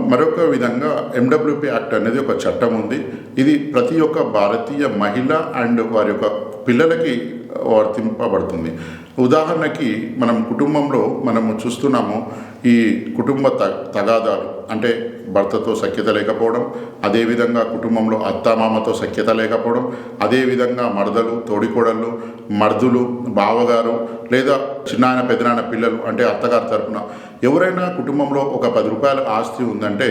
మరొక విధంగా MWP act అనేది ఒక చట్టం ఉంది. ఇది ప్రతి ఒక్క భారతీయ మహిళ అండ్ వారి యొక్క పిల్లలకి వర్తింపబడుతుంది. ఉదాహరణకి మనం కుటుంబంలో మనము చూస్తున్నాము, ఈ కుటుంబ తగాదాలు అంటే భర్తతో సఖ్యత లేకపోవడం, అదేవిధంగా కుటుంబంలో అత్తామామతో సఖ్యత లేకపోవడం, అదేవిధంగా మరదలు, తోడికోడళ్ళు, మర్దులు, బావగారు లేదా చిన్నాయన పెదనాయన పిల్లలు అంటే అత్తగారి తరపున ఎవరైనా కుటుంబంలో ఒక 10 రూపాయల ఆస్తి ఉందంటే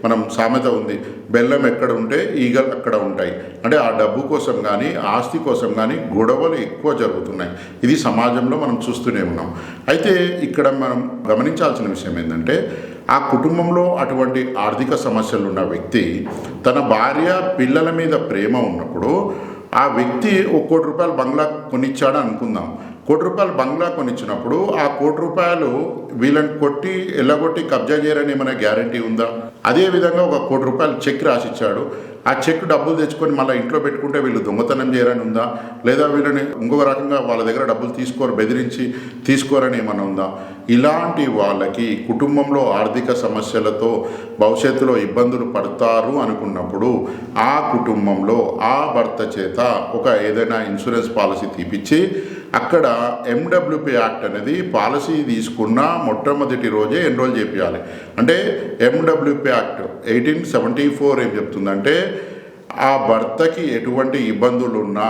మనం సామెత ఉంది, బెల్లం ఎక్కడ ఉంటే ఈగలు అక్కడ ఉంటాయి. అంటే ఆ డబ్బు కోసం కానీ ఆస్తి కోసం కానీ గొడవలు ఎక్కువ జరుగుతున్నాయి. ఇది సమాజంలో మనం చూస్తూనే ఉన్నాం. అయితే ఇక్కడ మనం గమనించాల్సిన విషయం ఏంటంటే, ఆ కుటుంబంలో అటువంటి ఆర్థిక సమస్యలు ఉన్న వ్యక్తి తన భార్య పిల్లల మీద ప్రేమ ఉన్నప్పుడు ఆ వ్యక్తి ఒక ₹1 బంగ్లా కొనిచ్చాడు అనుకుందాం. ₹1 బంగ్లా కొనిచ్చినప్పుడు ఆ ₹1 వీళ్ళని కొట్టి ఎల్లగొట్టి కబ్జా చేయరని ఏమైనా గ్యారంటీ ఉందా? అదేవిధంగా ఒక ₹1 చెక్ రాసిచ్చాడు, ఆ చెక్ డబ్బులు తెచ్చుకొని మళ్ళీ ఇంట్లో పెట్టుకుంటే వీళ్ళు దొంగతనం చేయరని ఉందా? లేదా వీళ్ళని ఇంకొక రకంగా వాళ్ళ దగ్గర డబ్బులు బెదిరించి తీసుకోరని ఏమైనా ఉందా? ఇలాంటి వాళ్ళకి కుటుంబంలో ఆర్థిక సమస్యలతో భవిష్యత్తులో ఇబ్బందులు పడతారు అనుకున్నప్పుడు ఆ కుటుంబంలో ఆ భర్త చేత ఒక ఏదైనా ఇన్సూరెన్స్ పాలసీ తీపిచ్చి అక్కడ ఎండబ్ల్యూపీ యాక్ట్ అనేది పాలసీ తీసుకున్న మొట్టమొదటి రోజే ఎన్రోల్ చేయాలి. అంటే ఎండబ్ల్యూపీ యాక్ట్ 1874 ఏం చెప్తుందంటే, ఆ భర్తకి ఎటువంటి ఇబ్బందులున్నా,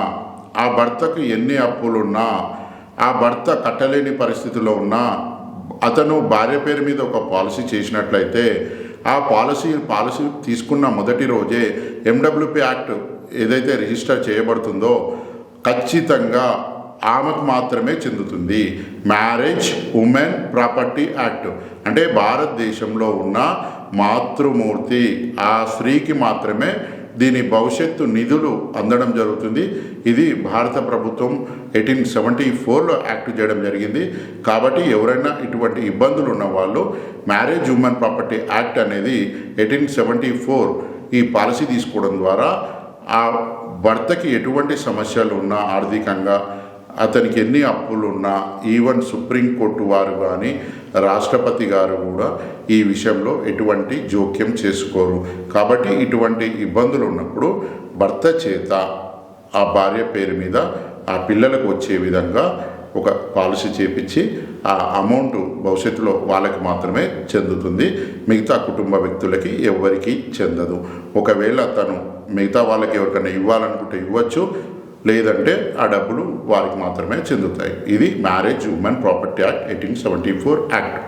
ఆ భర్తకు ఎన్ని అప్పులున్నా, ఆ భర్త కట్టలేని పరిస్థితిలో ఉన్నా అతను భార్య పేరు మీద ఒక పాలసీ చేసినట్లయితే ఆ పాలసీ తీసుకున్న మొదటి రోజే ఎండబ్ల్యూపీ యాక్ట్ ఏదైతే రిజిస్టర్ చేయబడుతుందో ఖచ్చితంగా ఆమెకు మాత్రమే చెందుతుంది. మ్యారేజ్ ఉమెన్ ప్రాపర్టీ యాక్ట్ అంటే భారతదేశంలో ఉన్న మాతృమూర్తి ఆ స్త్రీకి మాత్రమే దీని భవిష్యత్తు నిధులు అందడం జరుగుతుంది. ఇది భారత ప్రభుత్వం 1874లో యాక్ట్ చేయడం జరిగింది. కాబట్టి ఎవరైనా ఇటువంటి ఇబ్బందులు ఉన్న వాళ్ళు మ్యారేజ్ ఉమెన్ ప్రాపర్టీ యాక్ట్ అనేది 1874 ఈ పాలసీ తీసుకోవడం ద్వారా ఆ భర్తకి ఎటువంటి సమస్యలు ఉన్నా ఆర్థికంగా, అతనికి ఎన్ని అప్పులు ఉన్నా, ఈవెన్ సుప్రీంకోర్టు వారు కానీ రాష్ట్రపతి గారు కూడా ఈ విషయంలో ఎటువంటి జోక్యం చేసుకోరు. కాబట్టి ఇటువంటి ఇబ్బందులు ఉన్నప్పుడు భర్త చేత ఆ భార్య పేరు మీద ఆ పిల్లలకు వచ్చే విధంగా ఒక పాలసీ చేపించి ఆ అమౌంట్ భవిష్యత్తులో వాళ్ళకి మాత్రమే చెందుతుంది, మిగతా కుటుంబ వ్యక్తులకి ఎవరికి చెందదు. ఒకవేళ తను మిగతా వాళ్ళకి ఎవరికైనా ఇవ్వాలనుకుంటే ఇవ్వచ్చు, లేదంటే ఆ డబ్బులు వారికి మాత్రమే చెందుతాయి. ఇది marriage women property act 1874 act.